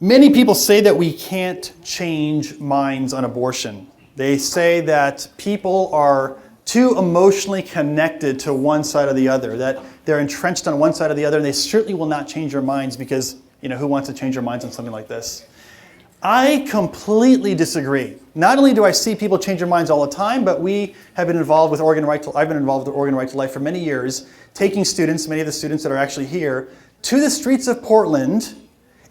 Many people say that we can't change minds on abortion. They say that people are too emotionally connected to one side or the other, that they're entrenched on one side or the other, and they certainly will not change their minds because, who wants to change their minds on something like this? I completely disagree. Not only do I see people change their minds all the time, but we have been involved with I've been involved with Oregon Right to Life for many years, taking students, many of the students that are actually here, to the streets of Portland,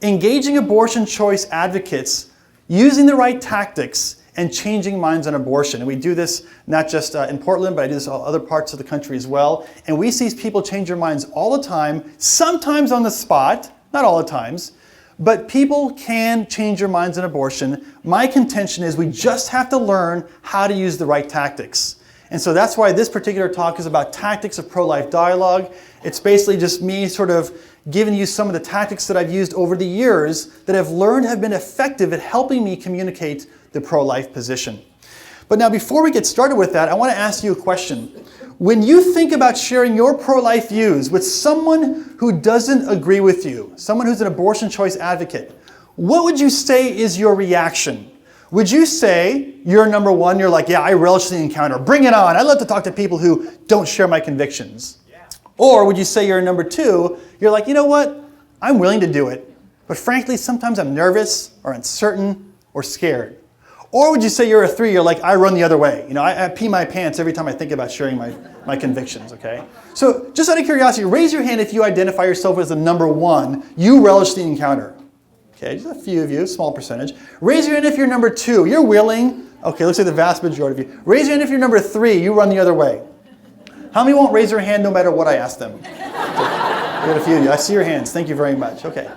engaging abortion choice advocates, using the right tactics, and changing minds on abortion. And we do this not just in Portland, but I do this in other parts of the country as well. And we see people change their minds all the time, sometimes on the spot, not all the times, but people can change their minds on abortion. My contention is we just have to learn how to use the right tactics. And so that's why this particular talk is about tactics of pro-life dialogue. It's basically just me sort of giving you some of the tactics that I've used over the years that I've learned have been effective at helping me communicate the pro-life position. But now before we get started with that, I want to ask you a question. When you think about sharing your pro-life views with someone who doesn't agree with you, someone who's an abortion choice advocate, what would you say is your reaction? Would you say you're number one, you're like, yeah, I relish the encounter, bring it on, I love to talk to people who don't share my convictions? Yeah. Or would you say you're number two, you're like, you know what, I'm willing to do it, but frankly, sometimes I'm nervous or uncertain or scared? Or would you say you're a three, you're like, I run the other way. I pee my pants every time I think about sharing my convictions, okay? So just out of curiosity, raise your hand if you identify yourself as the number one, you relish the encounter. Okay, just a few of you, small percentage. Raise your hand if you're number two, you're willing. Okay, looks like the vast majority of you. Raise your hand if you're number three, you run the other way. How many won't raise their hand no matter what I ask them? Okay. We got a few of you. I see your hands. Thank you very much. Okay.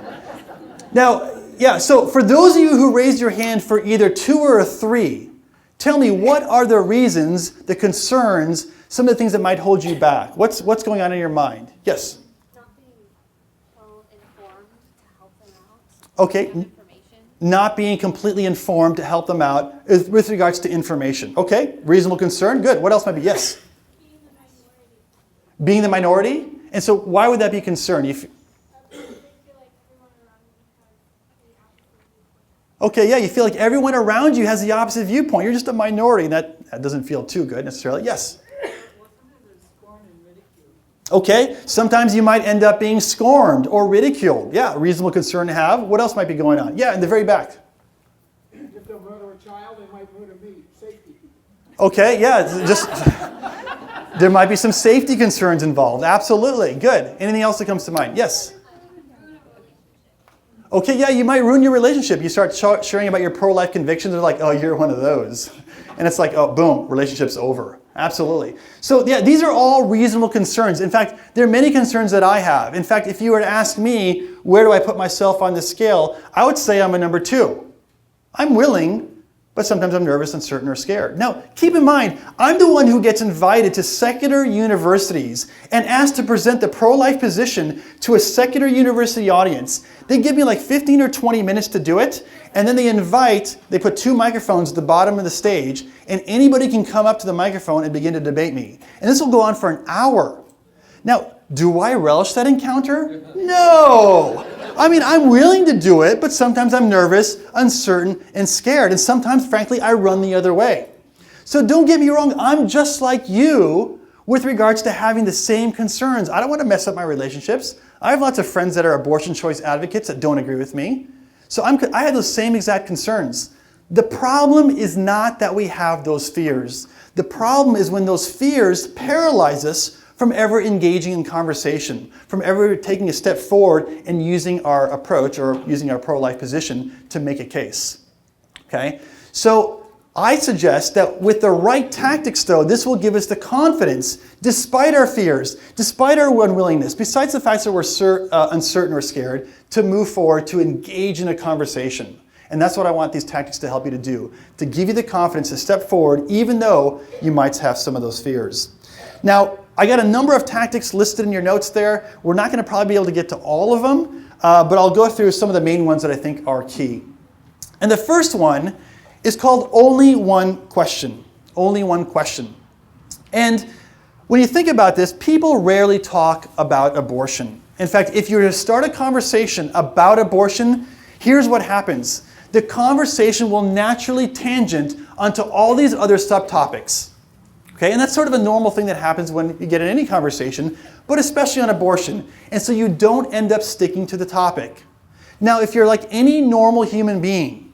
Now, yeah, so for those of you who raised your hand for either two or a three, tell me what are the reasons, the concerns, some of the things that might hold you back? What's going on in your mind? Yes? Not being well informed to help them out. Okay. Not being completely informed to help them out with regards to information. Okay, reasonable concern. Good. What else might be? Yes? Being the minority. Being the minority? And so why would that be a concern? Okay, yeah, you feel like everyone around you has the opposite viewpoint. You're just a minority, and that doesn't feel too good necessarily. Yes? Okay, sometimes you might end up being scorned or ridiculed. Yeah, reasonable concern to have. What else might be going on? Yeah, in the very back. If they'll murder a child, they might murder me. Safety. Okay, yeah, just there might be some safety concerns involved. Absolutely, good. Anything else that comes to mind? Yes? Okay, yeah, you might ruin your relationship. You start sharing about your pro-life convictions. They're like, oh, you're one of those. And it's like, oh, boom, relationship's over. Absolutely. So yeah, these are all reasonable concerns. In fact, there are many concerns that I have. In fact, if you were to ask me, where do I put myself on the scale, I would say I'm a number two. I'm willing, but sometimes I'm nervous, uncertain, or scared. Now, keep in mind, I'm the one who gets invited to secular universities and asked to present the pro-life position to a secular university audience. They give me like 15 or 20 minutes to do it, and then they put two microphones at the bottom of the stage, and anybody can come up to the microphone and begin to debate me. And this will go on for an hour. Now, do I relish that encounter? No! I mean, I'm willing to do it, but sometimes I'm nervous, uncertain, and scared. And sometimes, frankly, I run the other way. So don't get me wrong, I'm just like you with regards to having the same concerns. I don't want to mess up my relationships. I have lots of friends that are abortion choice advocates that don't agree with me. So I have those same exact concerns. The problem is not that we have those fears. The problem is when those fears paralyze us from ever engaging in conversation, from ever taking a step forward and using our approach or using our pro-life position to make a case. Okay? So I suggest that with the right tactics, though, this will give us the confidence, despite our fears, despite our unwillingness, besides the fact that we're uncertain or scared, to move forward, to engage in a conversation. And that's what I want these tactics to help you to do, to give you the confidence to step forward, even though you might have some of those fears. Now, I got a number of tactics listed in your notes there. We're not going to probably be able to get to all of them, but I'll go through some of the main ones that I think are key. And the first one is called only one question. Only one question. And when you think about this, people rarely talk about abortion. In fact, if you were to start a conversation about abortion, here's what happens. The conversation will naturally tangent onto all these other subtopics. Okay, and that's sort of a normal thing that happens when you get in any conversation, but especially on abortion. And so you don't end up sticking to the topic. Now, if you're like any normal human being,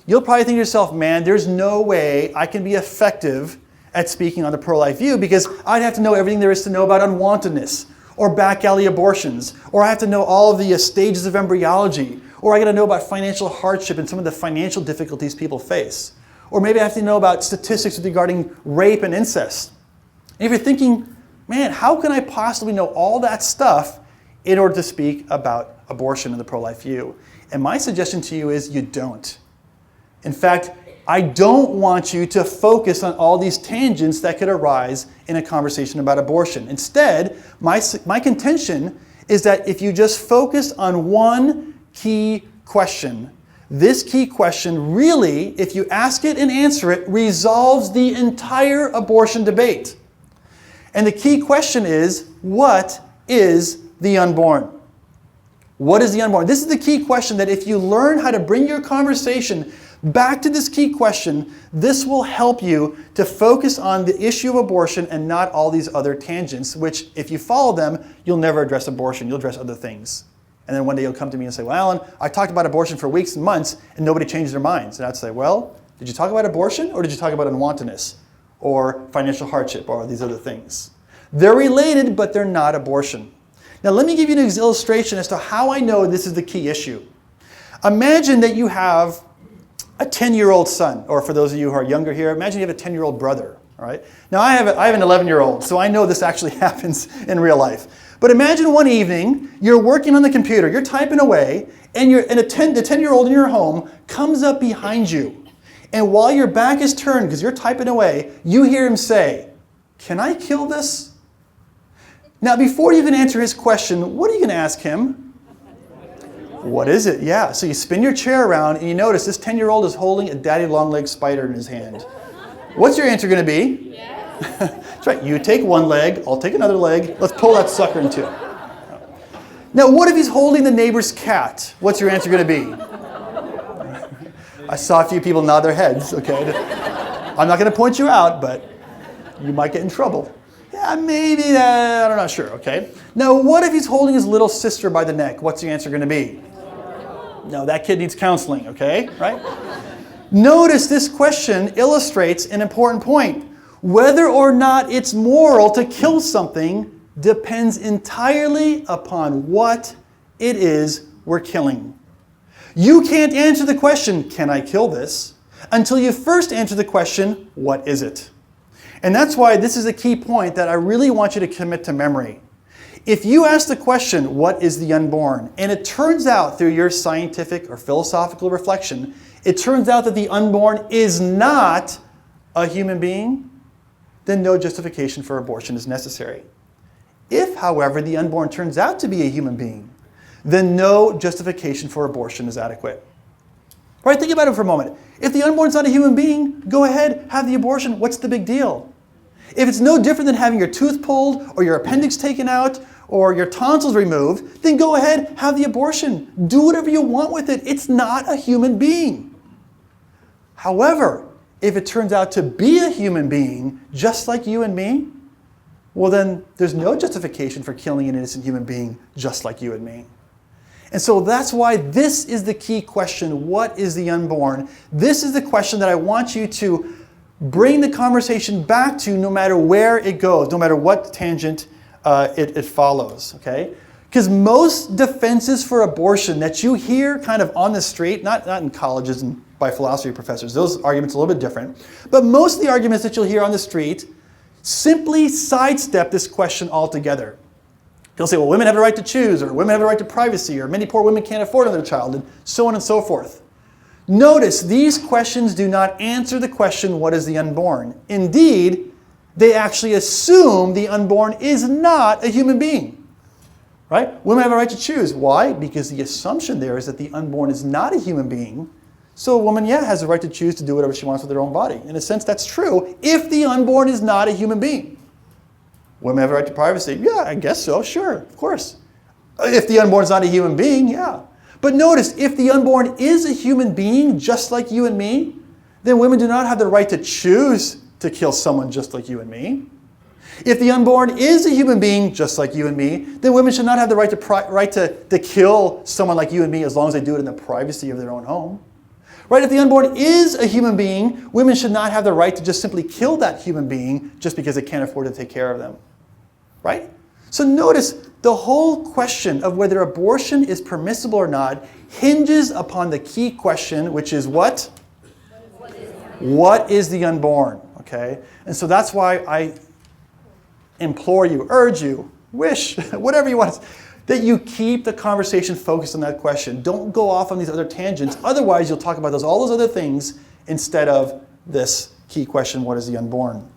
you'll probably think to yourself, man, there's no way I can be effective at speaking on the pro-life view because I'd have to know everything there is to know about unwantedness or back alley abortions, or I have to know all of the stages of embryology, or I got to know about financial hardship and some of the financial difficulties people face. Or maybe I have to know about statistics regarding rape and incest. And if you're thinking, man, how can I possibly know all that stuff in order to speak about abortion and the pro-life view? And my suggestion to you is you don't. In fact, I don't want you to focus on all these tangents that could arise in a conversation about abortion. Instead, my contention is that if you just focus on one key question, this key question really, if you ask it and answer it, resolves the entire abortion debate. And the key question is, what is the unborn? What is the unborn? This is the key question that if you learn how to bring your conversation back to this key question, this will help you to focus on the issue of abortion and not all these other tangents, which if you follow them, you'll never address abortion, you'll address other things. And then one day you'll come to me and say, well, Alan, I talked about abortion for weeks and months and nobody changed their minds. And I'd say, well, did you talk about abortion or did you talk about unwantedness or financial hardship or these other things? They're related, but they're not abortion. Now let me give you an illustration as to how I know this is the key issue. Imagine that you have a 10-year-old son, or for those of you who are younger here, imagine you have a 10-year-old brother. All right? Now I have an 11-year-old, so I know this actually happens in real life. But imagine one evening, you're working on the computer, you're typing away, and the 10-year-old in your home comes up behind you. And while your back is turned, because you're typing away, you hear him say, "Can I kill this?" Now, before you can answer his question, what are you going to ask him? What is it? Yeah, so you spin your chair around and you notice this 10-year-old is holding a daddy long-legged spider in his hand. What's your answer going to be? That's right. You take one leg, I'll take another leg. Let's pull that sucker in two. Now, what if he's holding the neighbor's cat? What's your answer going to be? I saw a few people nod their heads, okay? I'm not going to point you out, but you might get in trouble. Yeah, maybe that, I'm not sure, okay? Now, what if he's holding his little sister by the neck? What's the answer going to be? No, that kid needs counseling, okay? Right? Notice this question illustrates an important point. Whether or not it's moral to kill something depends entirely upon what it is we're killing. You can't answer the question, can I kill this, until you first answer the question, what is it? And that's why this is a key point that I really want you to commit to memory. If you ask the question, what is the unborn? And it turns out through your scientific or philosophical reflection, it turns out that the unborn is not a human being, then no justification for abortion is necessary. If, however, the unborn turns out to be a human being, then no justification for abortion is adequate. All right, think about it for a moment. If the unborn's not a human being, go ahead, have the abortion. What's the big deal? If it's no different than having your tooth pulled or your appendix taken out or your tonsils removed, then go ahead, have the abortion. Do whatever you want with it. It's not a human being. However, if it turns out to be a human being, just like you and me, well then there's no justification for killing an innocent human being just like you and me. And so that's why this is the key question, what is the unborn? This is the question that I want you to bring the conversation back to no matter where it goes, no matter what tangent it follows, okay? Because most defenses for abortion that you hear kind of on the street, not in colleges and by philosophy professors, those arguments are a little bit different, but most of the arguments that you'll hear on the street simply sidestep this question altogether. They'll say, well, women have a right to choose, or women have a right to privacy, or many poor women can't afford another child, and so on and so forth. Notice, these questions do not answer the question, what is the unborn? Indeed, they actually assume the unborn is not a human being. Right? Women have a right to choose. Why? Because the assumption there is that the unborn is not a human being. So a woman, yeah, has a right to choose to do whatever she wants with her own body. In a sense, that's true if the unborn is not a human being. Women have a right to privacy. Yeah, I guess so. Sure, of course. If the unborn is not a human being, yeah. But notice, if the unborn is a human being just like you and me, then women do not have the right to choose to kill someone just like you and me. If the unborn is a human being just like you and me, then women should not have the right to kill someone like you and me as long as they do it in the privacy of their own home. Right? If the unborn is a human being, women should not have the right to just simply kill that human being just because they can't afford to take care of them. Right? So notice the whole question of whether abortion is permissible or not hinges upon the key question, which is what? What is the unborn? Okay? And so that's why I implore you, urge you, wish, whatever you want, that you keep the conversation focused on that question. Don't go off on these other tangents. Otherwise, you'll talk about all those other things instead of this key question, what is the unborn?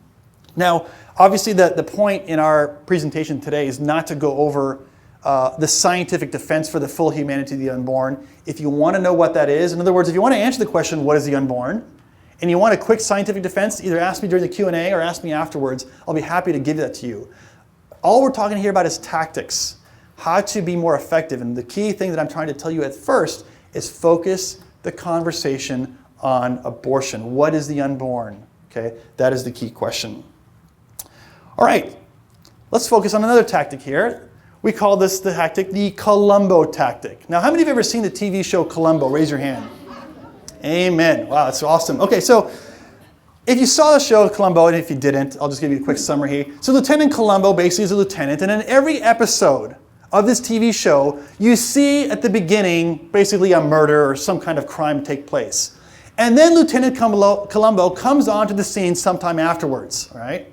Now, obviously, the point in our presentation today is not to go over the scientific defense for the full humanity of the unborn. If you want to know what that is, in other words, if you want to answer the question, what is the unborn, and you want a quick scientific defense, either ask me during the Q&A or ask me afterwards. I'll be happy to give that to you. All we're talking here about is tactics, how to be more effective. And the key thing that I'm trying to tell you at first is focus the conversation on abortion. What is the unborn? Okay, that is the key question. All right, let's focus on another tactic here. We call this the tactic the Colombo tactic. Now, how many of you have ever seen the TV show Colombo? Raise your hand. Amen. Wow, that's awesome. Okay, so if you saw the show Colombo, and if you didn't, I'll just give you a quick summary here. So Lieutenant Colombo basically is a lieutenant, and in every episode of this TV show, you see at the beginning basically a murder or some kind of crime take place. And then Lieutenant Colombo comes onto the scene sometime afterwards, all right?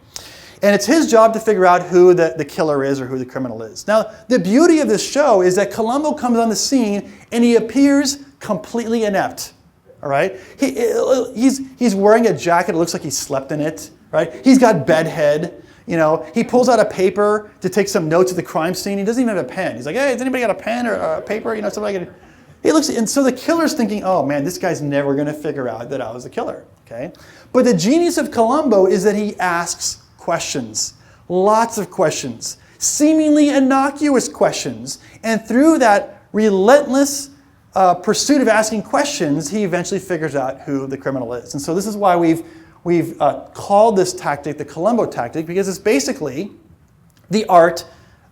And it's his job to figure out who the killer is or who the criminal is. Now, the beauty of this show is that Colombo comes on the scene and he appears completely inept. All right, he's wearing a jacket. It looks like he slept in it. Right, he's got bedhead. You know, he pulls out a paper to take some notes of the crime scene. He doesn't even have a pen. He's like, "Hey, has anybody got a pen or a paper? You know, something like that." He looks, and so the killer's thinking, "Oh man, this guy's never going to figure out that I was the killer." Okay, but the genius of Colombo is that he asks questions, lots of questions, seemingly innocuous questions, and through that relentless pursuit of asking questions, he eventually figures out who the criminal is. And so this is why we've called this tactic the Colombo tactic, because it's basically the art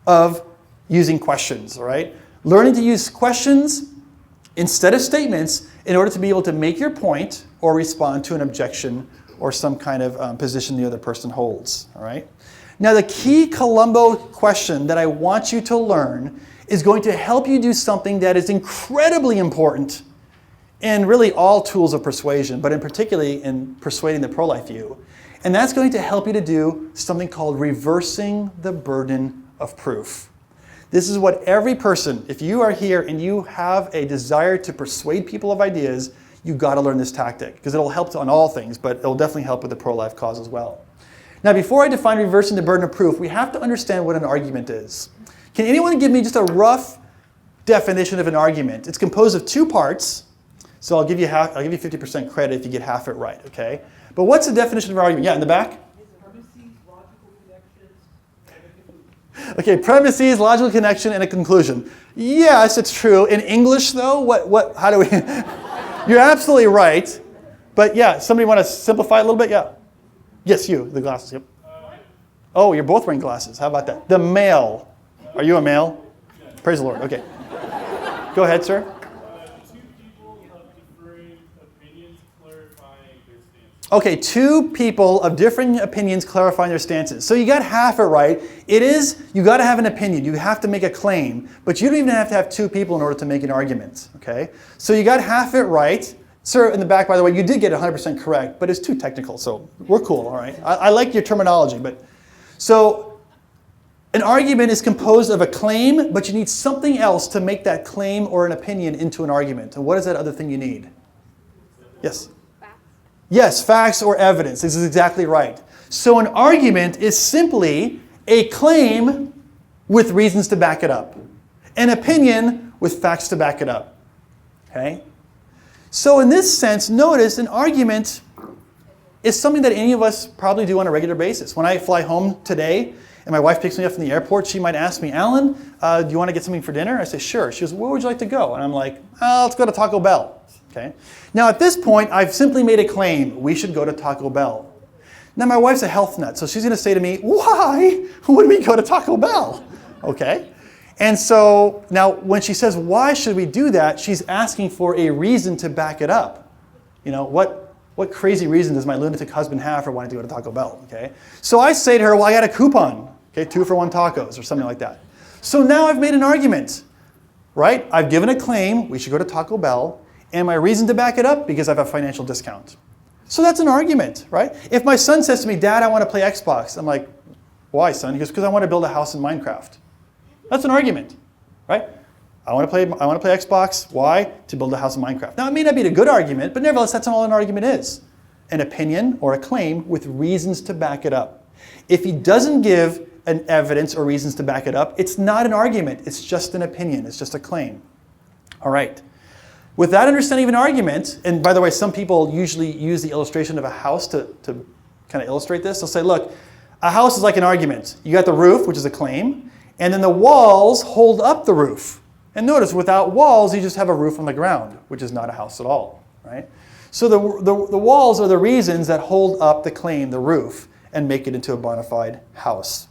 of using questions, all right? Learning to use questions instead of statements in order to be able to make your point or respond to an objection or some kind of position the other person holds, all right? Now, the key Colombo question that I want you to learn is going to help you do something that is incredibly important in really all tools of persuasion, but in particularly in persuading the pro-life view. And that's going to help you to do something called reversing the burden of proof. This is what every person, if you are here and you have a desire to persuade people of ideas, you've got to learn this tactic, because it'll help on all things, but it'll definitely help with the pro-life cause as well. Now, before I define reversing the burden of proof, we have to understand what an argument is. Can anyone give me just a rough definition of an argument? It's composed of two parts, so I'll give you 50% credit if you get half it right, okay? But what's the definition of an argument? Yeah, in the back? Premises, logical connections, and a conclusion. Okay, premises, logical connection, and a conclusion. Yes, it's true. In English, though, how do we... You're absolutely right. But yeah, somebody want to simplify it a little bit? Yeah. Yes, you, the glasses, yep. Oh, you're both wearing glasses. How about that? The male. Are you a male? Praise the Lord. Okay. Go ahead, sir. Two people of differing opinions clarifying their stances. Okay, two people of differing opinions clarifying their stances. So you got half it right. It is, you got to have an opinion. You have to make a claim. But you don't even have to have two people in order to make an argument. Okay? So you got half it right. Sir, in the back, by the way, you did get 100% correct, but it's too technical, so we're cool, all right? I like your terminology, but... So, an argument is composed of a claim, but you need something else to make that claim or an opinion into an argument. And what is that other thing you need? Yes? Facts. Yes, facts or evidence. This is exactly right. So an argument is simply a claim with reasons to back it up. An opinion with facts to back it up. Okay? So in this sense, notice an argument is something that any of us probably do on a regular basis. When I fly home today and my wife picks me up from the airport, she might ask me, Alan, do you want to get something for dinner? I say, sure. She goes, where would you like to go? And I'm like, let's go to Taco Bell. Okay. Now at this point, I've simply made a claim. We should go to Taco Bell. Now my wife's a health nut, so she's going to say to me, why would we go to Taco Bell? Okay. And so now when she says, why should we do that? She's asking for a reason to back it up. You know, what crazy reason does my lunatic husband have for wanting to go to Taco Bell? Okay. So I say to her, well, I got a coupon. Okay, 2 for 1 tacos or something like that. So now I've made an argument, right? I've given a claim, we should go to Taco Bell. And my reason to back it up, because I have a financial discount. So that's an argument, right? If my son says to me, Dad, I want to play Xbox. I'm like, why, son? He goes, because I want to build a house in Minecraft. That's an argument, right? I want to play Xbox. Why? To build a house in Minecraft. Now, it may not be a good argument, but nevertheless, that's all an argument is. An opinion or a claim with reasons to back it up. If he doesn't give an evidence or reasons to back it up, it's not an argument. It's just an opinion. It's just a claim. All right. With that understanding of an argument, and by the way, some people usually use the illustration of a house to kind of illustrate this. They'll say, look, a house is like an argument. You got the roof, which is a claim, and then the walls hold up the roof. And notice, without walls, you just have a roof on the ground, which is not a house at all, right? So the walls are the reasons that hold up the claim, the roof, and make it into a bona fide house.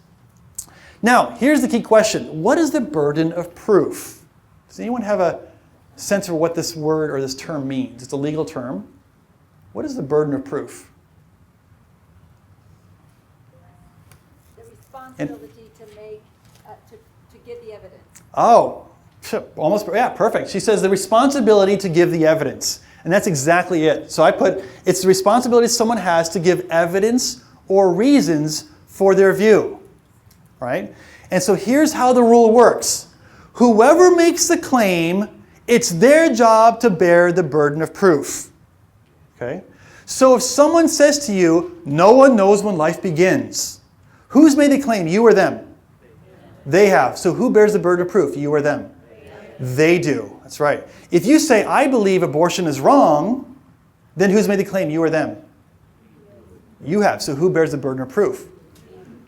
Now, here's the key question. What is the burden of proof? Does anyone have a sense of what this word or this term means? It's a legal term. What is the burden of proof? The responsibility to give the evidence. Oh, almost, yeah, perfect. She says the responsibility to give the evidence. And that's exactly it. So I put, it's the responsibility someone has to give evidence or reasons for their view, right? And so here's how the rule works. Whoever makes the claim, it's their job to bear the burden of proof. Okay? So if someone says to you, no one knows when life begins, who's made the claim, you or them? They have. So who bears the burden of proof, you or them? They do. That's right. If you say, I believe abortion is wrong, then who's made the claim, you or them? You have. So who bears the burden of proof?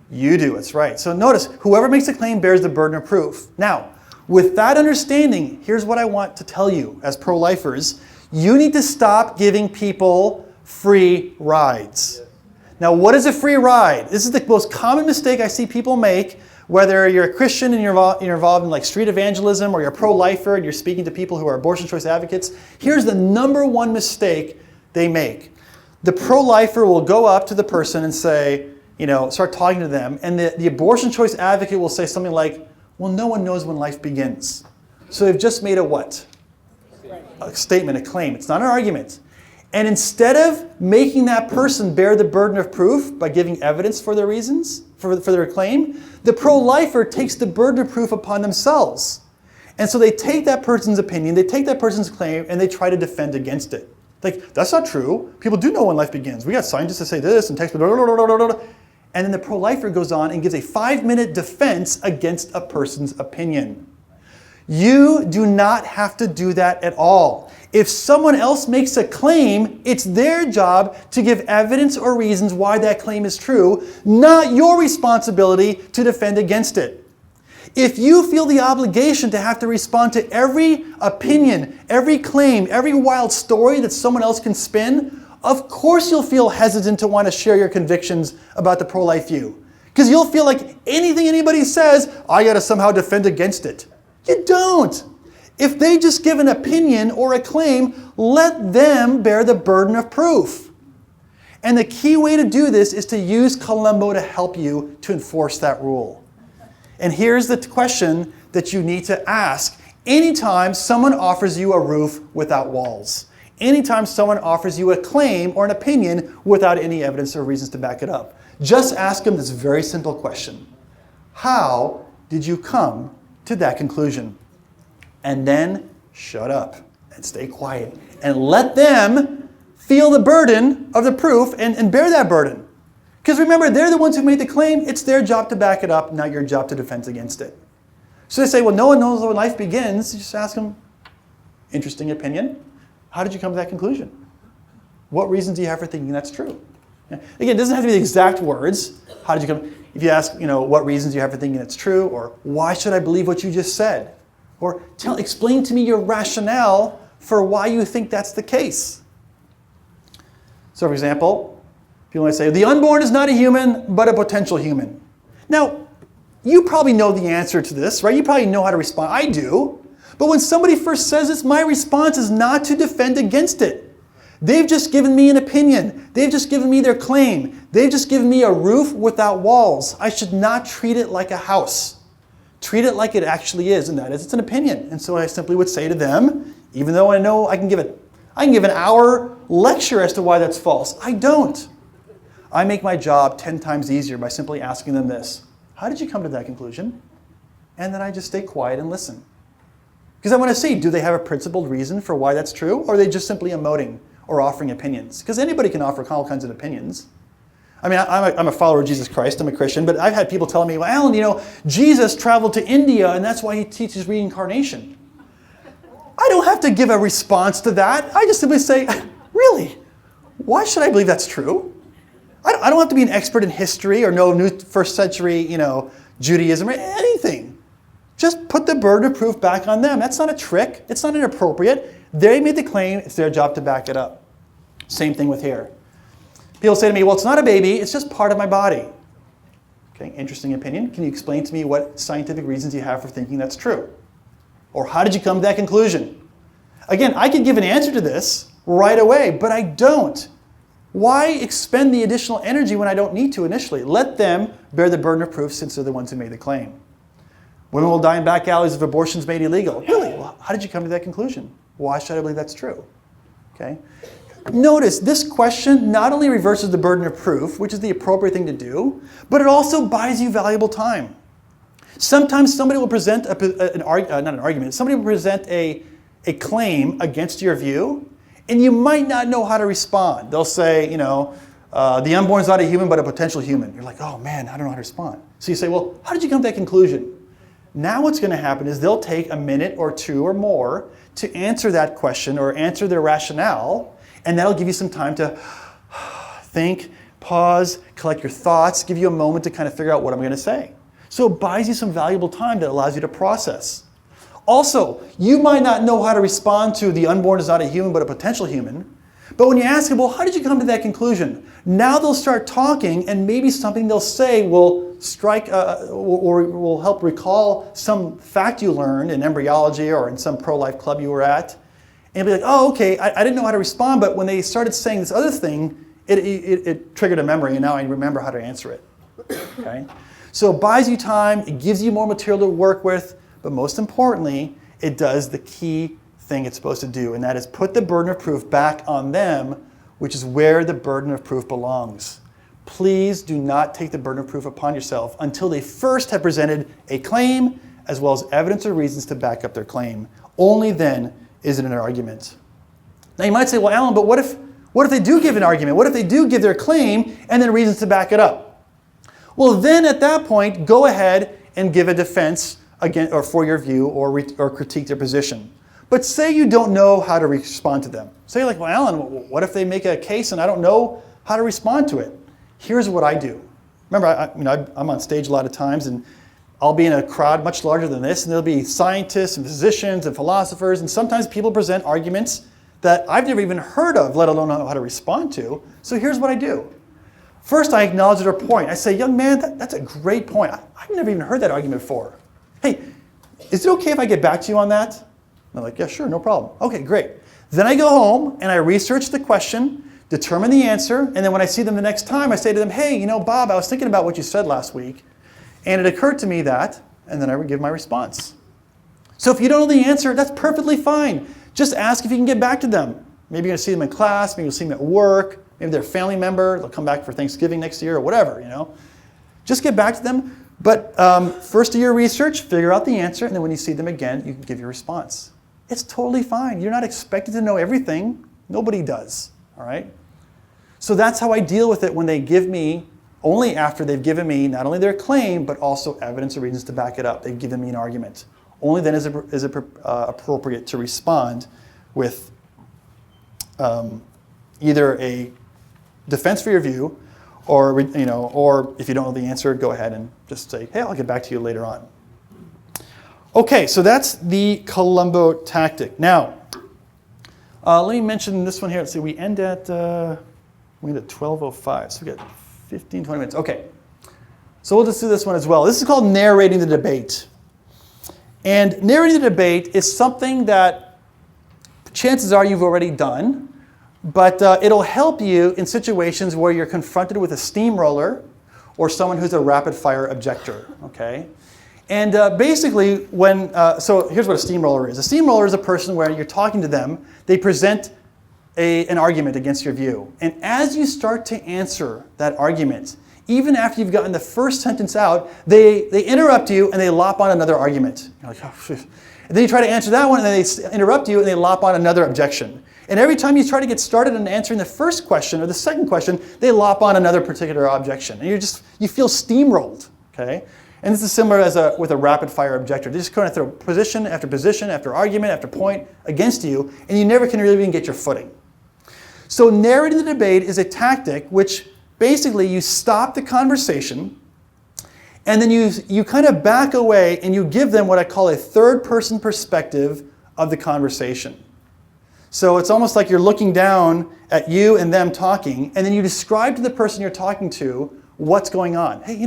You do. That's right. So notice, whoever makes the claim bears the burden of proof. Now, with that understanding, here's what I want to tell you as pro-lifers. You need to stop giving people free rides. Now, what is a free ride? This is the most common mistake I see people make, whether you're a Christian and you're involved in like street evangelism, or you're a pro-lifer and you're speaking to people who are abortion choice advocates. Here's the #1 mistake they make. The pro-lifer will go up to the person and say, start talking to them, and the abortion choice advocate will say something like, well, no one knows when life begins. So they've just made a what? A statement, a claim. It's not an argument. And instead of making that person bear the burden of proof by giving evidence for their reasons, for their claim, the pro-lifer takes the burden of proof upon themselves. And so they take that person's opinion, they take that person's claim, and they try to defend against it. Like, that's not true. People do know when life begins. We got scientists to say this, and text, and then the pro-lifer goes on and gives a 5-minute defense against a person's opinion. You do not have to do that at all. If someone else makes a claim, it's their job to give evidence or reasons why that claim is true, not your responsibility to defend against it. If you feel the obligation to have to respond to every opinion, every claim, every wild story that someone else can spin, of course you'll feel hesitant to want to share your convictions about the pro-life view. Because you'll feel like anything anybody says, I got to somehow defend against it. You don't. If they just give an opinion or a claim, let them bear the burden of proof. And the key way to do this is to use Colombo to help you to enforce that rule. And here's the question that you need to ask anytime someone offers you a roof without walls. Anytime someone offers you a claim or an opinion without any evidence or reasons to back it up. Just ask them this very simple question. How did you come to that conclusion? And then shut up and stay quiet and let them feel the burden of the proof and bear that burden. Because remember, they're the ones who made the claim. It's their job to back it up, not your job to defend against it. So they say, well, no one knows when life begins. You just ask them, interesting opinion. How did you come to that conclusion? What reasons do you have for thinking that's true? Again, it doesn't have to be the exact words. How did you come? if you ask, what reasons you have for thinking it's true, or why should I believe what you just said? Or explain to me your rationale for why you think that's the case. So for example, people might say, the unborn is not a human, but a potential human. Now, you probably know the answer to this, right? You probably know how to respond. I do. But when somebody first says this, my response is not to defend against it. They've just given me an opinion. They've just given me their claim. They've just given me a roof without walls. I should not treat it like a house. Treat it like it actually is, and that is it's an opinion. And so I simply would say to them, even though I know I can give an hour lecture as to why that's false. I don't. I make my job 10 times easier by simply asking them this. How did you come to that conclusion? And then I just stay quiet and listen. Because I want to see, do they have a principled reason for why that's true? Or are they just simply emoting or offering opinions? Because anybody can offer all kinds of opinions. I mean, I'm a follower of Jesus Christ. I'm a Christian. But I've had people telling me, well, Alan, Jesus traveled to India, and that's why he teaches reincarnation. I don't have to give a response to that. I just simply say, really? Why should I believe that's true? I don't have to be an expert in history or know first century, Judaism or anything. Just put the burden of proof back on them. That's not a trick. It's not inappropriate. They made the claim. It's their job to back it up. Same thing with hair. People say to me, well, it's not a baby. It's just part of my body. Okay, interesting opinion. Can you explain to me what scientific reasons you have for thinking that's true? Or how did you come to that conclusion? Again, I could give an answer to this right away, but I don't. Why expend the additional energy when I don't need to initially? Let them bear the burden of proof since they're the ones who made the claim. Women will die in back alleys if abortion's made illegal. Really? Well, how did you come to that conclusion? Why should I believe that's true? Okay. Notice this question not only reverses the burden of proof, which is the appropriate thing to do, but it also buys you valuable time. Sometimes somebody will present somebody will present a claim against your view, and you might not know how to respond. They'll say, the unborn is not a human, but a potential human. You're like, oh man, I don't know how to respond. So you say, well, how did you come to that conclusion? Now what's going to happen is they'll take a minute or two or more to answer that question or answer their rationale, and that'll give you some time to think, pause, collect your thoughts, give you a moment to kind of figure out what I'm going to say. So it buys you some valuable time that allows you to process. Also, you might not know how to respond to the unborn is not a human but a potential human, but when you ask them, well, how did you come to that conclusion? Now they'll start talking, and maybe something they'll say will strike or will help recall some fact you learned in embryology or in some pro-life club you were at. And you'll be like, oh, okay, I didn't know how to respond, but when they started saying this other thing, it triggered a memory, and now I remember how to answer it. Okay? So it buys you time, it gives you more material to work with, but most importantly, it does the key thing it's supposed to do, and that is put the burden of proof back on them, which is where the burden of proof belongs. Please do not take the burden of proof upon yourself until they first have presented a claim as well as evidence or reasons to back up their claim. Only then is it an argument. Now you might say, well, Alan, but what if they do give an argument? What if they do give their claim and then reasons to back it up? Well, then at that point, go ahead and give a defense against, or for your view or critique their position. But say you don't know how to respond to them. Say like, well, Alan, what if they make a case and I don't know how to respond to it? Here's what I do. Remember, I'm on stage a lot of times, and I'll be in a crowd much larger than this, and there'll be scientists and physicians and philosophers, and sometimes people present arguments that I've never even heard of, let alone know how to respond to. So here's what I do. First, I acknowledge their point. I say, young man, that's a great point. I've never even heard that argument before. Hey, is it okay if I get back to you on that? And they're like, yeah, sure, no problem. Okay, great. Then I go home and I research the question, determine the answer, and then when I see them the next time, I say to them, hey, Bob, I was thinking about what you said last week, and it occurred to me that, and then I would give my response. So if you don't know the answer, that's perfectly fine. Just ask if you can get back to them. Maybe you're going to see them in class, maybe you'll see them at work, maybe they're a family member, they'll come back for Thanksgiving next year or whatever, Just get back to them. But first do your research, figure out the answer, and then when you see them again, you can give your response. It's totally fine. You're not expected to know everything. Nobody does, all right? So that's how I deal with it when they give me, only after they've given me not only their claim, but also evidence or reasons to back it up. They've given me an argument. Only then is it appropriate to respond with either a defense for your view or or if you don't know the answer, go ahead and just say, hey, I'll get back to you later on. Okay, so that's the Colombo tactic. Now, let me mention this one here. Let's see, we end at 12:05, so we got 15, 20 minutes. Okay, so we'll just do this one as well. This is called narrating the debate. And narrating the debate is something that chances are you've already done, but it'll help you in situations where you're confronted with a steamroller or someone who's a rapid-fire objector, okay? And basically, so here's what a steamroller is. A steamroller is a person where you're talking to them, they present an argument against your view. And as you start to answer that argument, even after you've gotten the first sentence out, they interrupt you and they lop on another argument. You're like, oh, phew. And then you try to answer that one and then they interrupt you and they lop on another objection. And every time you try to get started on answering the first question or the second question, they lop on another particular objection. And you feel steamrolled, okay? And this is similar with a rapid-fire objector. They just kind of throw position after argument after point against you, and you never can really even get your footing. So narrating the debate is a tactic which basically you stop the conversation, and then you kind of back away and you give them what I call a third-person perspective of the conversation. So it's almost like you're looking down at you and them talking, and then you describe to the person you're talking to what's going on. Hey,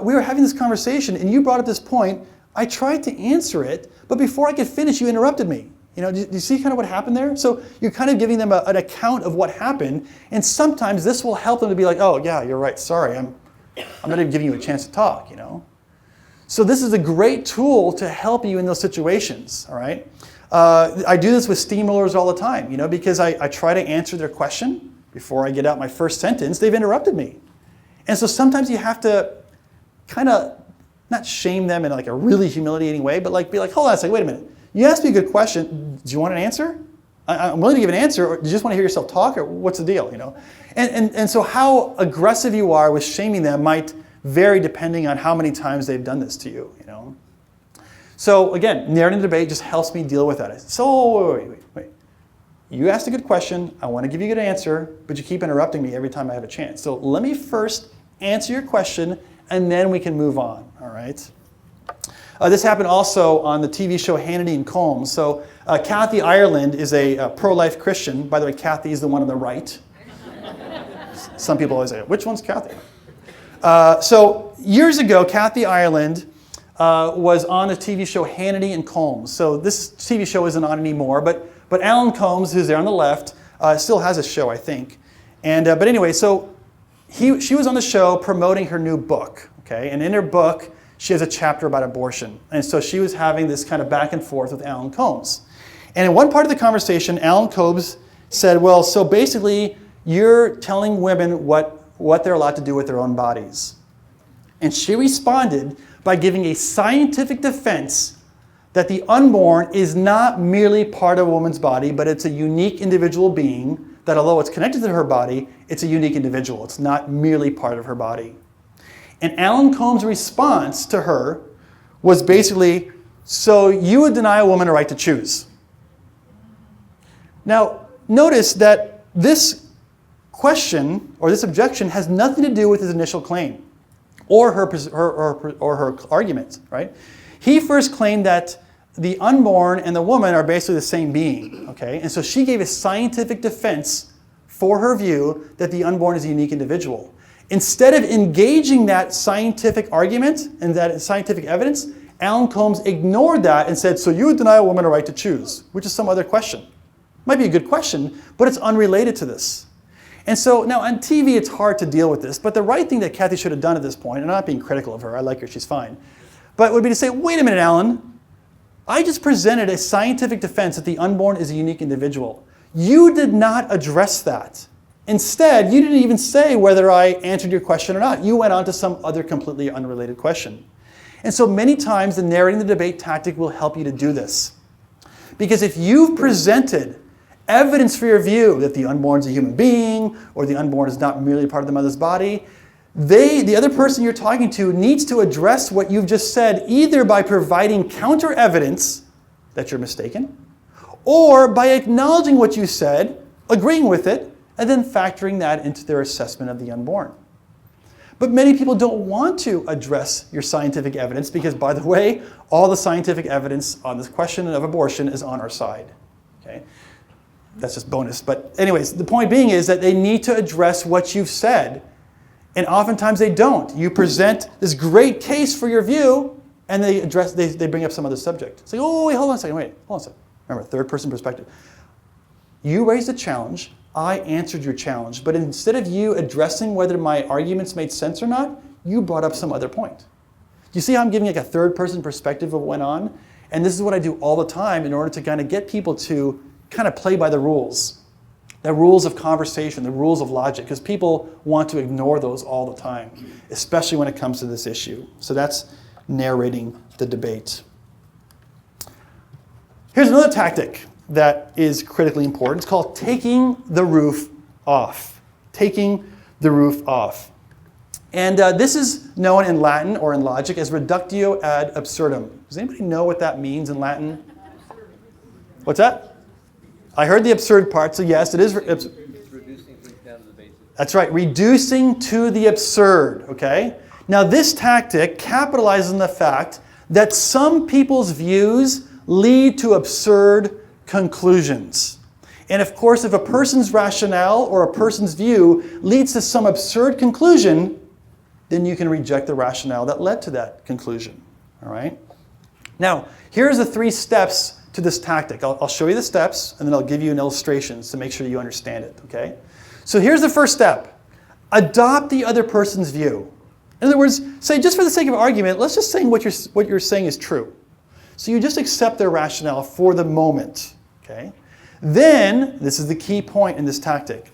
we were having this conversation and you brought up this point. I tried to answer it, but before I could finish, you interrupted me. Do you see kind of what happened there? So you're kind of giving them an account of what happened, and sometimes this will help them to be like, oh yeah, you're right, sorry, I'm not even giving you a chance to talk, So this is a great tool to help you in those situations, all right? I do this with steamrollers all the time, because I try to answer their question before I get out my first sentence, they've interrupted me. And so sometimes you have to kind of not shame them in like a really humiliating way, but be like, hold on a second, wait a minute. You asked me a good question. Do you want an answer? I'm willing to give an answer, or do you just want to hear yourself talk, or what's the deal? And so how aggressive you are with shaming them might vary depending on how many times they've done this to you. So again, narrating the debate just helps me deal with that. So wait. You asked a good question. I want to give you a good answer, but you keep interrupting me every time I have a chance. So let me first answer your question, and then we can move on. All right. This happened also on the TV show Hannity and Colmes. So Kathy Ireland is a pro-life Christian. By the way, Kathy is the one on the right. Some people always say, which one's Kathy? So years ago, Kathy Ireland was on the TV show Hannity and Colmes. So this TV show isn't on anymore, but Alan Colmes, who's there on the left, still has a show, I think. But anyway, so she was on the show promoting her new book. Okay, and in her book, she has a chapter about abortion. And so she was having this kind of back and forth with Alan Colmes. And in one part of the conversation, Alan Colmes said, well, so basically, you're telling women what they're allowed to do with their own bodies. And she responded by giving a scientific defense that the unborn is not merely part of a woman's body, but it's a unique individual being, that although it's connected to her body, it's a unique individual. It's not merely part of her body. And Alan Colmes' response to her was basically, so you would deny a woman a right to choose. Now, notice that this question or this objection has nothing to do with his initial claim or her argument, right? He first claimed that the unborn and the woman are basically the same being, okay? And so she gave a scientific defense for her view that the unborn is a unique individual. Instead of engaging that scientific argument and that scientific evidence, Alan Colmes ignored that and said, so you would deny a woman a right to choose, which is some other question. Might be a good question, but it's unrelated to this. And so now on TV, it's hard to deal with this, but the right thing that Kathy should have done at this point, and I'm not being critical of her, I like her, she's fine, but would be to say, wait a minute, Alan, I just presented a scientific defense that the unborn is a unique individual. You did not address that. Instead, you didn't even say whether I answered your question or not. You went on to some other completely unrelated question. And so many times the narrating the debate tactic will help you to do this. Because if you've presented evidence for your view that the unborn is a human being, or the unborn is not merely part of the mother's body, the other person you're talking to needs to address what you've just said either by providing counter evidence that you're mistaken, or by acknowledging what you said, agreeing with it, and then factoring that into their assessment of the unborn. But many people don't want to address your scientific evidence because, by the way, all the scientific evidence on this question of abortion is on our side. Okay? That's just bonus. But anyways, the point being is that they need to address what you've said. And oftentimes they don't. You present this great case for your view, and they bring up some other subject. It's like, oh, wait, hold on a second, hold on a second. Remember, third person perspective. You raised a challenge. I answered your challenge. But instead of you addressing whether my arguments made sense or not, you brought up some other point. You see how I'm giving like a third person perspective of what went on? And this is what I do all the time in order to kind of get people to kind of play by the rules of conversation, the rules of logic, because people want to ignore those all the time, especially when it comes to this issue. So that's narrating the debate. Here's another tactic that is critically important. It's called taking the roof off. Taking the roof off. And this is known in Latin or in logic as reductio ad absurdum. Does anybody know what that means in Latin? What's that? I heard the absurd part, so yes, it is. It's reducing things down to the basics. That's right, reducing to the absurd, okay? Now this tactic capitalizes on the fact that some people's views lead to absurd conclusions. And of course, if a person's rationale or a person's view leads to some absurd conclusion, then you can reject the rationale that led to that conclusion, all right? Now, here's the 3 steps to this tactic. I'll show you the steps, and then I'll give you an illustration to make sure you understand it, okay? So here's the first step. Adopt the other person's view. In other words, say, just for the sake of argument, let's just say what you're saying is true. So you just accept their rationale for the moment, okay? Then, this is the key point in this tactic,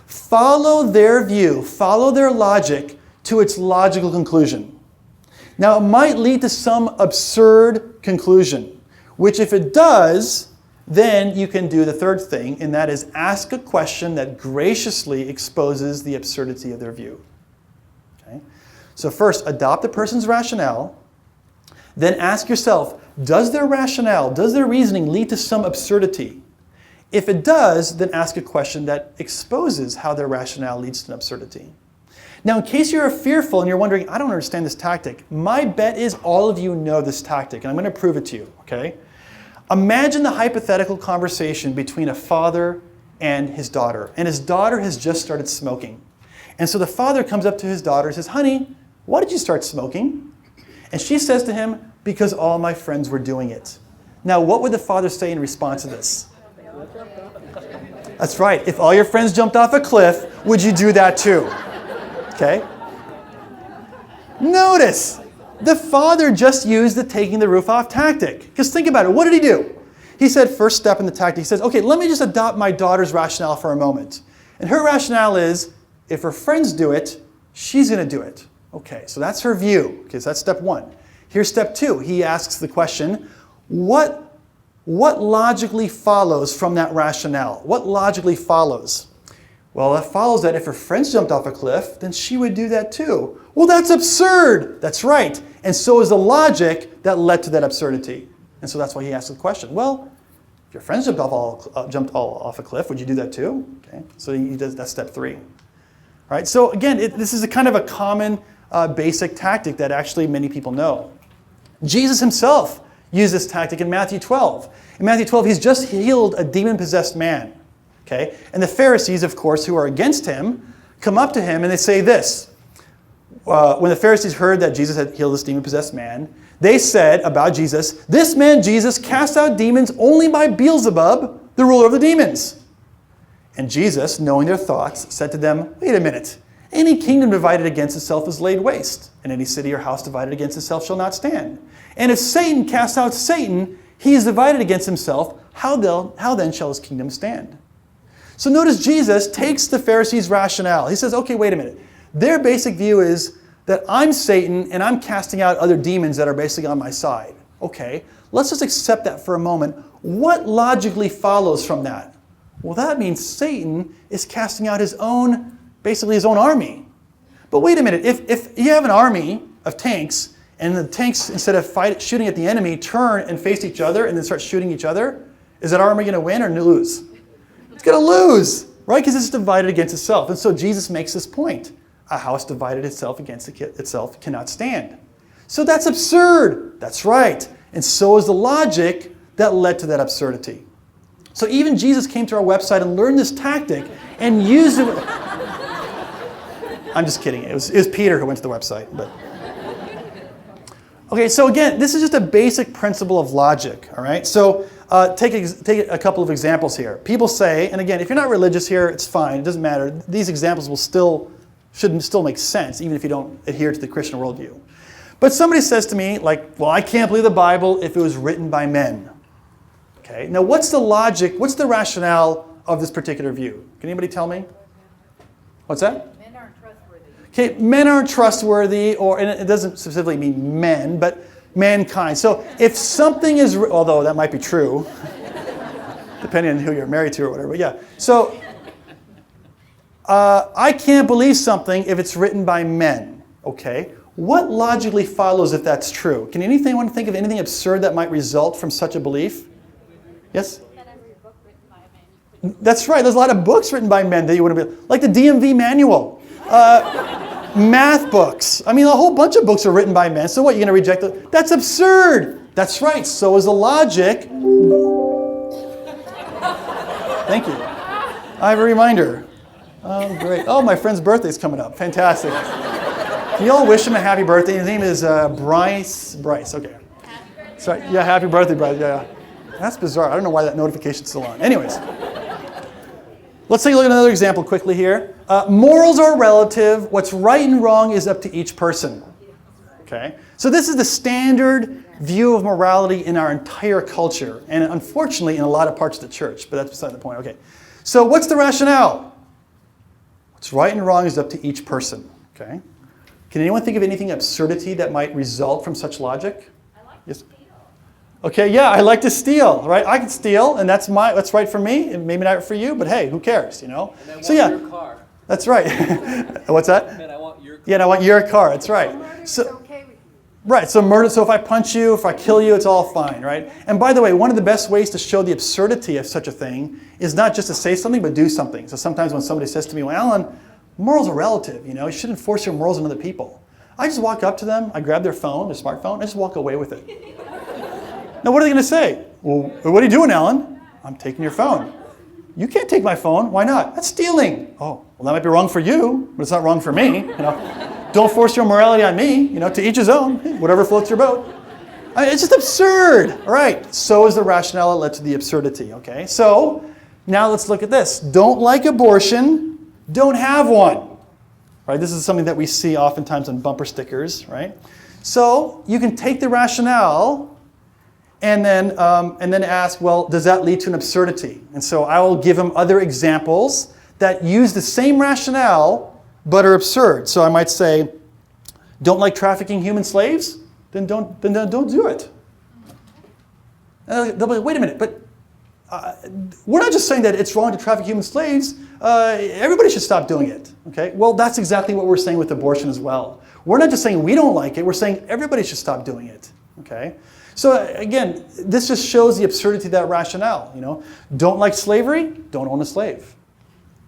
follow their view, follow their logic to its logical conclusion. Now, it might lead to some absurd conclusion, which if it does, then you can do the third thing, and that is ask a question that graciously exposes the absurdity of their view. Okay? So first, adopt the person's rationale. Then ask yourself, does their rationale, does their reasoning lead to some absurdity? If it does, then ask a question that exposes how their rationale leads to an absurdity. Now, in case you're fearful and you're wondering, I don't understand this tactic, my bet is all of you know this tactic, and I'm going to prove it to you, okay? Imagine the hypothetical conversation between a father and his daughter has just started smoking. And so the father comes up to his daughter and says, honey, why did you start smoking? And she says to him, because all my friends were doing it. Now, what would the father say in response to this? That's right. If all your friends jumped off a cliff, would you do that too? Okay? Notice, the father just used the taking the roof off tactic. Because think about it. What did he do? He said, first step in the tactic, he says, okay, let me just adopt my daughter's rationale for a moment. And her rationale is, if her friends do it, she's going to do it. Okay, so that's her view. Okay, so that's step 1. Here's step 2. He asks the question, what logically follows from that rationale? What logically follows? Well, that follows that if her friends jumped off a cliff, then she would do that too. Well, that's absurd. That's right. And so is the logic that led to that absurdity. And so that's why he asked the question. Well, if your friends jumped all off a cliff, would you do that too? Okay. So he does, that's step 3. All right. So again, this is a kind of a common basic tactic that actually many people know. Jesus himself used this tactic in Matthew 12. In Matthew 12, he's just healed a demon-possessed man. Okay? And the Pharisees, of course, who are against him, come up to him and they say this. When the Pharisees heard that Jesus had healed this demon-possessed man, they said about Jesus, this man Jesus casts out demons only by Beelzebub, the ruler of the demons. And Jesus, knowing their thoughts, said to them, wait a minute. Any kingdom divided against itself is laid waste, and any city or house divided against itself shall not stand. And if Satan casts out Satan, he is divided against himself. How then shall his kingdom stand? So notice Jesus takes the Pharisees' rationale. He says, okay, wait a minute. Their basic view is that I'm Satan and I'm casting out other demons that are basically on my side. Okay, let's just accept that for a moment. What logically follows from that? Well, that means Satan is casting out his own army. But wait a minute, if you have an army of tanks and the tanks, instead of shooting at the enemy, turn and face each other and then start shooting each other, is that army going to win or lose? It's going to lose, right? Because it's divided against itself. And so Jesus makes this point. a house divided itself against itself cannot stand. So that's absurd. That's right. And so is the logic that led to that absurdity. So even Jesus came to our website and learned this tactic and used it. I'm just kidding. It was Peter who went to the website. But. Okay, so again, this is just a basic principle of logic, all right? So take a couple of examples here. People say, and again, if you're not religious here, it's fine. It doesn't matter. These examples should still make sense, even if you don't adhere to the Christian worldview. But somebody says to me, like, well, I can't believe the Bible if it was written by men. Okay, now what's the logic, what's the rationale of this particular view? Can anybody tell me? What's that? Men aren't trustworthy. Okay, men aren't trustworthy, and it doesn't specifically mean men, but mankind. So if something is, although that might be true, depending on who you're married to or whatever, but yeah. So I can't believe something if it's written by men, okay? What logically follows if that's true? Can anyone think of anything absurd that might result from such a belief? Yes? That every book written by a man. That's right. There's a lot of books written by men that you wouldn't be, like the DMV manual, math books. I mean, a whole bunch of books are written by men. So what, you're going to reject it? That's absurd. That's right. So is the logic. Thank you. I have a reminder. Oh, great. Oh, my friend's birthday's coming up. Fantastic. Can you all wish him a happy birthday? His name is Bryce. Bryce, okay. Sorry. Yeah, happy birthday, Bryce. Yeah. That's bizarre. I don't know why that notification's still on. Anyways. Let's take a look at another example quickly here. Morals are relative. What's right and wrong is up to each person. Okay? So this is the standard view of morality in our entire culture, and unfortunately in a lot of parts of the church, but that's beside the point. Okay. So what's the rationale? What's right and wrong is up to each person. Okay? Can anyone think of anything absurdity that might result from such logic? I like Yes. to steal. Okay, yeah, I like to steal, right? I can steal, and that's right for me, and maybe not for you, but hey, who cares, you know? And I want So yeah, your car. that's right. What's that? And I want your car. Yeah, and I want your car. That's right. Murder's So, okay with you. right. So murder. So if I punch you, if I kill you, it's all fine, right? And by the way, one of the best ways to show the absurdity of such a thing is not just to say something, but do something. So sometimes when somebody says to me, "Well, Alan, morals are relative. You know, you shouldn't force your morals on other people." I just walk up to them, I grab their phone, their smartphone, I just walk away with it. Now, what are they going to say? Well, what are you doing, Alan? I'm taking your phone. You can't take my phone. Why not? That's stealing. Oh, well, that might be wrong for you, but it's not wrong for me. You know, don't force your morality on me. You know, to each his own. Whatever floats your boat. I mean, it's just absurd. All right. So is the rationale that led to the absurdity. Okay. So now let's look at this. Don't like abortion. Don't have one. Right. This is something that we see oftentimes on bumper stickers. Right. So you can take the rationale and then ask, well, does that lead to an absurdity? And so I will give him other examples that use the same rationale but are absurd. So I might say, don't like trafficking human slaves? Then don't do it. They'll be like, wait a minute, but we're not just saying that it's wrong to traffic human slaves. Everybody should stop doing it. Okay? Well, that's exactly what we're saying with abortion as well. We're not just saying we don't like it. We're saying everybody should stop doing it. Okay? So again, this just shows the absurdity of that rationale. You know, don't like slavery? Don't own a slave.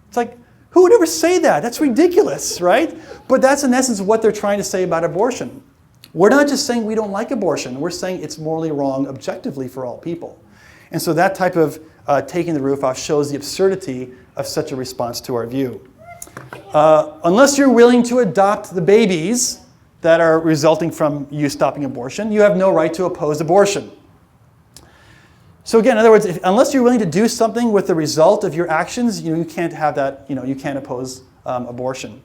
It's like, who would ever say that? That's ridiculous, right? But that's in essence what they're trying to say about abortion. We're not just saying we don't like abortion. We're saying it's morally wrong objectively for all people. And so that type of taking the roof off shows the absurdity of such a response to our view. Unless you're willing to adopt the babies that are resulting from you stopping abortion, you have no right to oppose abortion. So again, in other words, unless you're willing to do something with the result of your actions, you can't have that, you can't oppose abortion.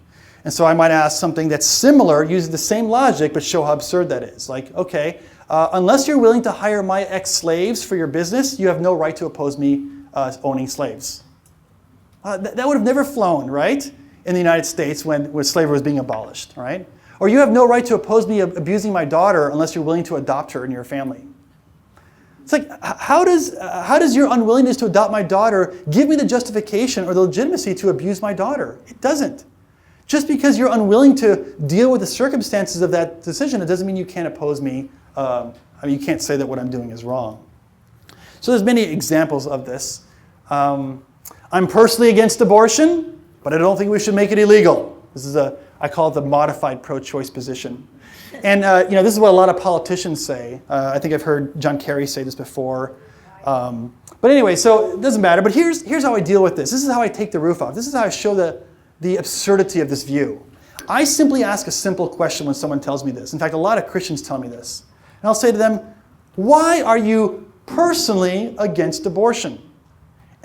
And so I might ask something that's similar, using the same logic, but show how absurd that is. Like, okay, unless you're willing to hire my ex-slaves for your business, you have no right to oppose me owning slaves. That would have never flown, right, in the United States when slavery was being abolished, right? Or you have no right to oppose me abusing my daughter unless you're willing to adopt her in your family. It's like, how does your unwillingness to adopt my daughter give me the justification or the legitimacy to abuse my daughter? It doesn't. Just because you're unwilling to deal with the circumstances of that decision, it doesn't mean you can't oppose me. You can't say that what I'm doing is wrong. So there's many examples of this. I'm personally against abortion, but I don't think we should make it illegal. This is I call it the modified pro-choice position. And this is what a lot of politicians say. I think I've heard John Kerry say this before. But anyway, so it doesn't matter. But here's how I deal with this. This is how I take the roof off. This is how I show the absurdity of this view. I simply ask a simple question when someone tells me this. In fact, a lot of Christians tell me this. And I'll say to them, why are you personally against abortion?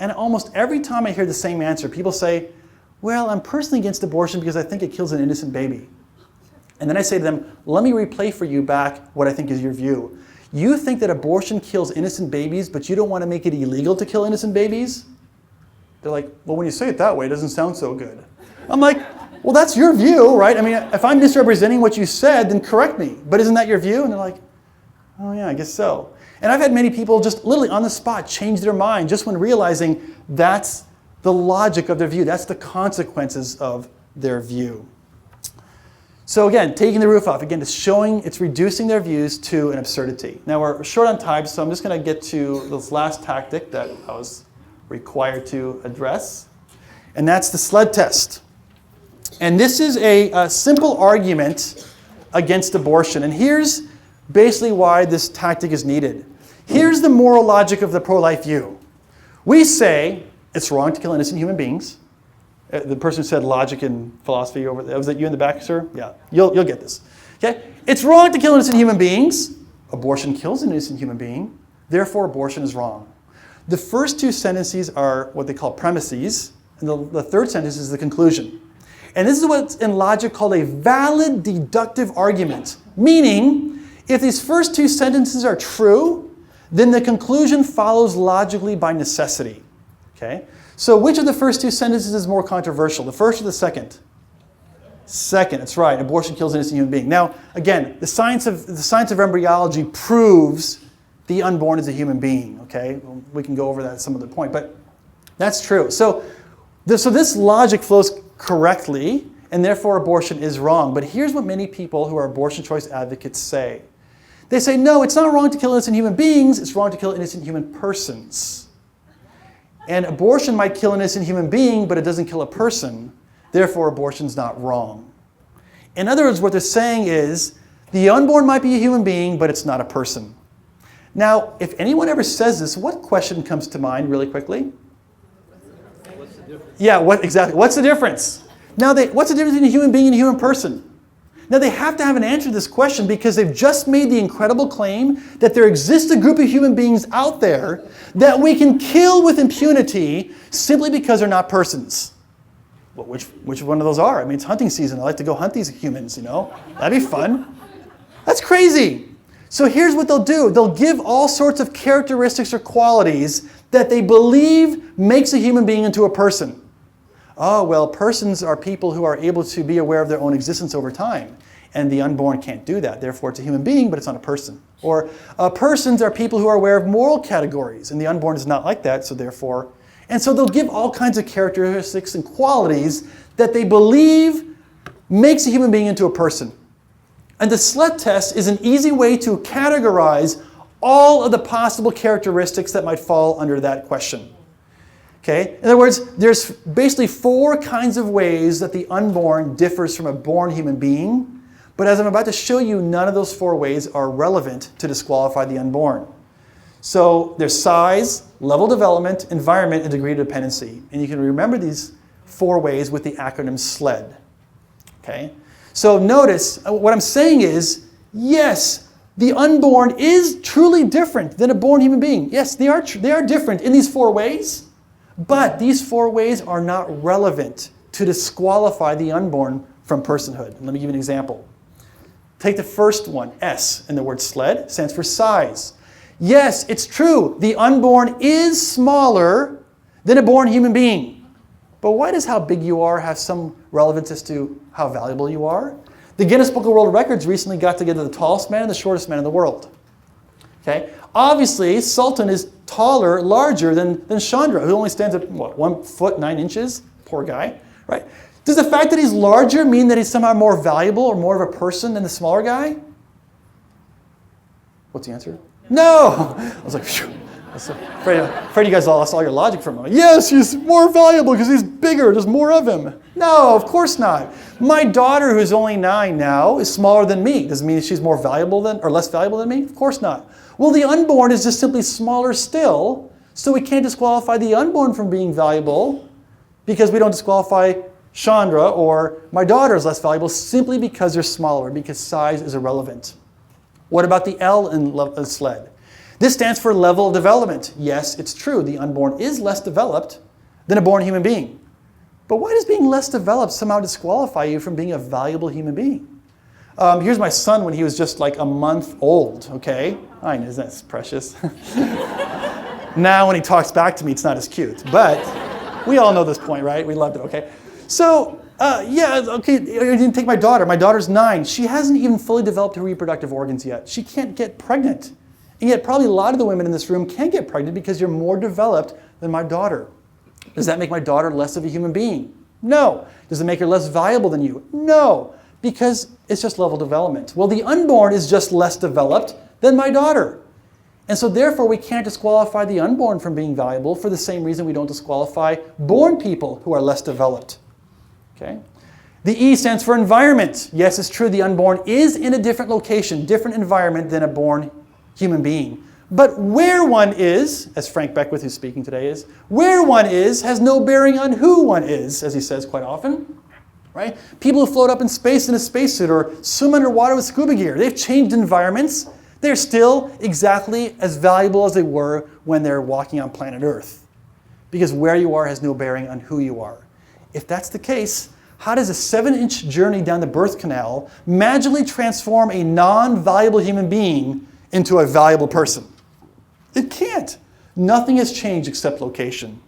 And almost every time I hear the same answer, people say, well, I'm personally against abortion because I think it kills an innocent baby. And then I say to them, let me replay for you back what I think is your view. You think that abortion kills innocent babies, but you don't want to make it illegal to kill innocent babies? They're like, well, when you say it that way, it doesn't sound so good. I'm like, well, that's your view, right? I mean, if I'm misrepresenting what you said, then correct me. But isn't that your view? And they're like, oh yeah, I guess so. And I've had many people just literally on the spot change their mind just when realizing that's the logic of their view. That's the consequences of their view. So again, taking the roof off, again, it's reducing their views to an absurdity. Now we're short on time, so I'm just going to get to this last tactic that I was required to address. And that's the SLED test. And this is a simple argument against abortion. And here's basically why this tactic is needed. Here's the moral logic of the pro-life view. We say it's wrong to kill innocent human beings. The person who said logic and philosophy over there, was that you in the back, sir? Yeah, you'll get this. Okay? It's wrong to kill innocent human beings. Abortion kills an innocent human being. Therefore, abortion is wrong. The first two sentences are what they call premises, and the third sentence is the conclusion. And this is what's in logic called a valid deductive argument, meaning if these first two sentences are true, then the conclusion follows logically by necessity. Okay? So which of the first two sentences is more controversial, the first or the second? Second, that's right. Abortion kills an innocent human being. Now, again, the science of embryology proves the unborn is a human being. Okay, we can go over that at some other point, but that's true. So this logic flows correctly, and therefore abortion is wrong. But here's what many people who are abortion choice advocates say. They say, no, it's not wrong to kill innocent human beings. It's wrong to kill innocent human persons. And abortion might kill an innocent human being, but it doesn't kill a person. Therefore, abortion's not wrong. In other words, what they're saying is, the unborn might be a human being, but it's not a person. Now, if anyone ever says this, what question comes to mind really quickly? What's the difference? Yeah, exactly? What's the difference? Now, what's the difference between a human being and a human person? Now, they have to have an answer to this question because they've just made the incredible claim that there exists a group of human beings out there that we can kill with impunity simply because they're not persons. Well, which one of those are? I mean, it's hunting season. I like to go hunt these humans, you know? That'd be fun. That's crazy. So here's what they'll do. They'll give all sorts of characteristics or qualities that they believe makes a human being into a person. Oh, well, persons are people who are able to be aware of their own existence over time. And the unborn can't do that. Therefore, it's a human being, but it's not a person. Or persons are people who are aware of moral categories. And the unborn is not like that, so therefore... And so they'll give all kinds of characteristics and qualities that they believe makes a human being into a person. And the SLED test is an easy way to categorize all of the possible characteristics that might fall under that question. Okay? In other words, there's basically 4 kinds of ways that the unborn differs from a born human being. But as I'm about to show you, none of those 4 ways are relevant to disqualify the unborn. So there's size, level of development, environment, and degree of dependency. And you can remember these 4 ways with the acronym SLED. Okay? So notice, what I'm saying is, yes, the unborn is truly different than a born human being. Yes, they are different in these 4 ways, but these 4 ways are not relevant to disqualify the unborn from personhood. And let me give you an example. Take the first one, S, in the word SLED, stands for size. Yes, it's true, the unborn is smaller than a born human being. But why does how big you are have some relevance as to how valuable you are? The Guinness Book of World Records recently got together the tallest man and the shortest man in the world. Okay? Obviously, Sultan is taller, larger than Chandra, who only stands at, what, 1 foot 9 inches? Poor guy, right? Does the fact that he's larger mean that he's somehow more valuable or more of a person than the smaller guy? What's the answer? No! I was like, phew. So afraid you guys lost all your logic for a moment. Yes, he's more valuable because he's bigger. There's more of him. No, of course not. My daughter, who's only 9 now, is smaller than me. Does it mean she's more valuable than, or less valuable than me? Of course not. Well, the unborn is just simply smaller still, so we can't disqualify the unborn from being valuable because we don't disqualify Chandra or my daughter is less valuable simply because they're smaller, because size is irrelevant. What about the L in SLED? This stands for level of development. Yes, it's true. The unborn is less developed than a born human being. But why does being less developed somehow disqualify you from being a valuable human being? Here's my son when he was just like a month old, okay? I know, isn't that precious? Now when he talks back to me, it's not as cute. But we all know this point, right? We loved it, okay? So, okay, you didn't take my daughter. My daughter's 9. She hasn't even fully developed her reproductive organs yet. She can't get pregnant. And yet probably a lot of the women in this room can get pregnant because you're more developed than my daughter. Does that make my daughter less of a human being? No. Does it make her less valuable than you? No. Because it's just level development. Well, the unborn is just less developed than my daughter. And so therefore we can't disqualify the unborn from being valuable for the same reason we don't disqualify born people who are less developed. Okay? The E stands for environment. Yes, it's true, the unborn is in a different location, different environment than a born human being. But where one is, as Frank Beckwith, who's speaking today, is, where one is has no bearing on who one is, as he says quite often. Right? People who float up in space in a spacesuit or swim underwater with scuba gear, they've changed environments. They're still exactly as valuable as they were when they're walking on planet Earth. Because where you are has no bearing on who you are. If that's the case, how does a 7-inch journey down the birth canal magically transform a non-valuable human being into a valuable person? It can't. Nothing has changed except location.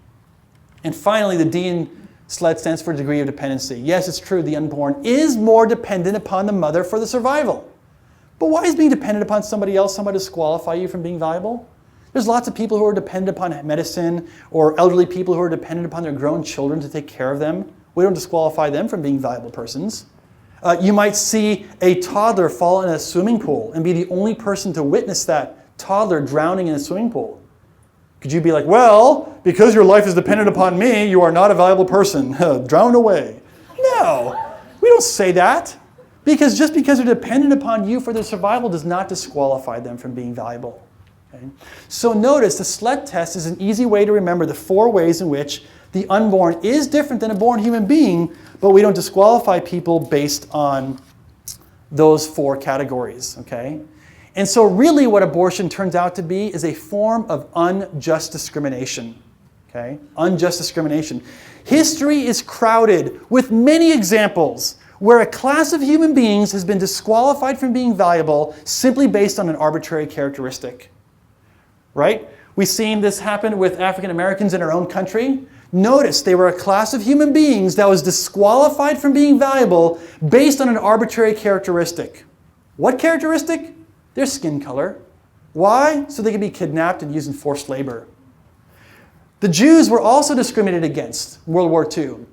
And finally, the D in SLED stands for degree of dependency. Yes, it's true, the unborn is more dependent upon the mother for the survival. But why is being dependent upon somebody else somehow disqualify you from being valuable? There's lots of people who are dependent upon medicine or elderly people who are dependent upon their grown children to take care of them. We don't disqualify them from being valuable persons. You might see a toddler fall in a swimming pool and be the only person to witness that toddler drowning in a swimming pool. Could you be like, well, because your life is dependent upon me, you are not a valuable person. Drown away. No, we don't say that. Because just because they're dependent upon you for their survival does not disqualify them from being valuable. Okay? So notice the SLED test is an easy way to remember the 4 ways in which the unborn is different than a born human being, but we don't disqualify people based on those 4 categories. Okay? And so really what abortion turns out to be is a form of unjust discrimination. Okay? Unjust discrimination. History is crowded with many examples where a class of human beings has been disqualified from being valuable simply based on an arbitrary characteristic. Right? We've seen this happen with African Americans in our own country. Notice they were a class of human beings that was disqualified from being valuable based on an arbitrary characteristic. What characteristic? Their skin color. Why? So they could be kidnapped and used in forced labor. The Jews were also discriminated against in World War II.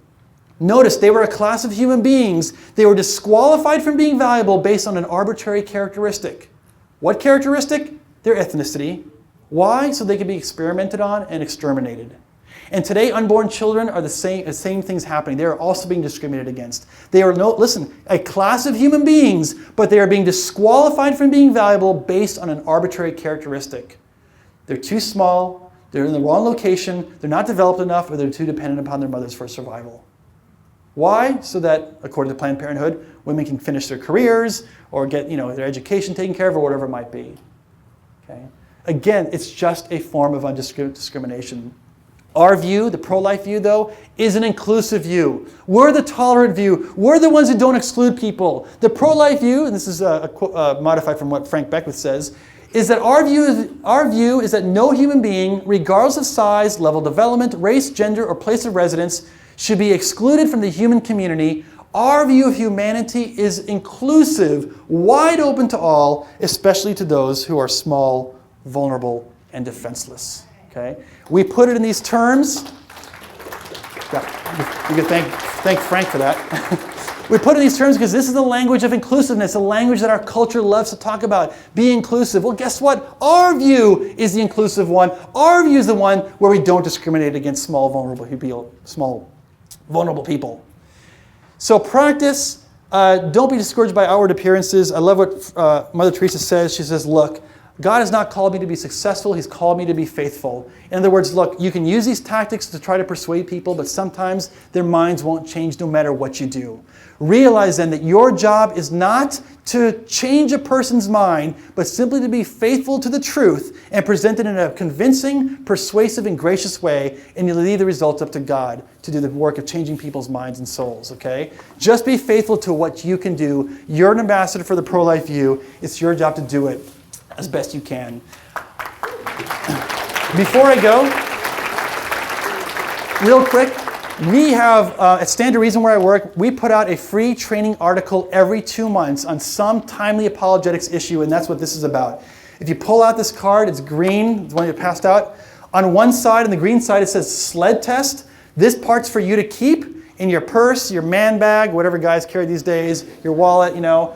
Notice they were a class of human beings. They were disqualified from being valuable based on an arbitrary characteristic. What characteristic? Their ethnicity. Why? So they could be experimented on and exterminated. And today, unborn children are the same things happening. They are also being discriminated against. They are, a class of human beings, but they are being disqualified from being valuable based on an arbitrary characteristic. They're too small, they're in the wrong location, they're not developed enough, or they're too dependent upon their mothers for survival. Why? So that, according to Planned Parenthood, women can finish their careers or get their education taken care of or whatever it might be. Okay? Again, it's just a form of discrimination. Our view, the pro-life view, though, is an inclusive view. We're the tolerant view. We're the ones who don't exclude people. The pro-life view, and this is modified from what Frank Beckwith says, is that our view is that no human being, regardless of size, level of development, race, gender, or place of residence, should be excluded from the human community. Our view of humanity is inclusive, wide open to all, especially to those who are small, vulnerable, and defenseless. Okay? We put it in these terms. Yeah, you can thank Frank for that. We put it in these terms because this is the language of inclusiveness, a language that our culture loves to talk about. Be inclusive. Well, guess what? Our view is the inclusive one. Our view is the one where we don't discriminate against small, vulnerable people. So practice. Don't be discouraged by outward appearances. I love what Mother Teresa says. She says, look, God has not called me to be successful. He's called me to be faithful. In other words, look, you can use these tactics to try to persuade people, but sometimes their minds won't change no matter what you do. Realize then that your job is not to change a person's mind, but simply to be faithful to the truth and present it in a convincing, persuasive, and gracious way, and you leave the results up to God to do the work of changing people's minds and souls, okay? Just be faithful to what you can do. You're an ambassador for the pro-life view. It's your job to do it as best you can. Before I go, real quick, we have, at Stand to Reason where I work, we put out a free training article every 2 months on some timely apologetics issue, and that's what this is about. If you pull out this card, it's green, the one you passed out. On one side, on the green side, it says SLED test. This part's for you to keep in your purse, your man bag, whatever guys carry these days, your wallet, you know.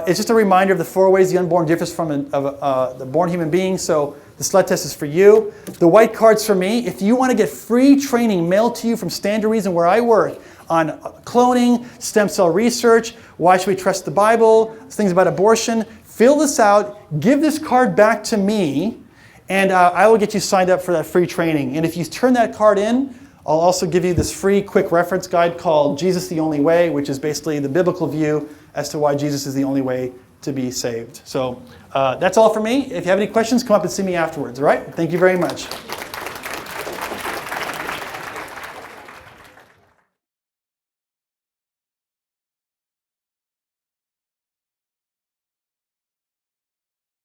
It's just a reminder of the 4 ways the unborn differs from the born human being. So the SLED test is for you. The white card's for me. If you want to get free training mailed to you from Stand to Reason where I work on cloning, stem cell research, why should we trust the Bible, things about abortion, fill this out, give this card back to me, and I will get you signed up for that free training. And if you turn that card in, I'll also give you this free quick reference guide called Jesus the Only Way, which is basically the biblical view as to why Jesus is the only way to be saved. So that's all for me. If you have any questions, come up and see me afterwards, all right? Thank you very much.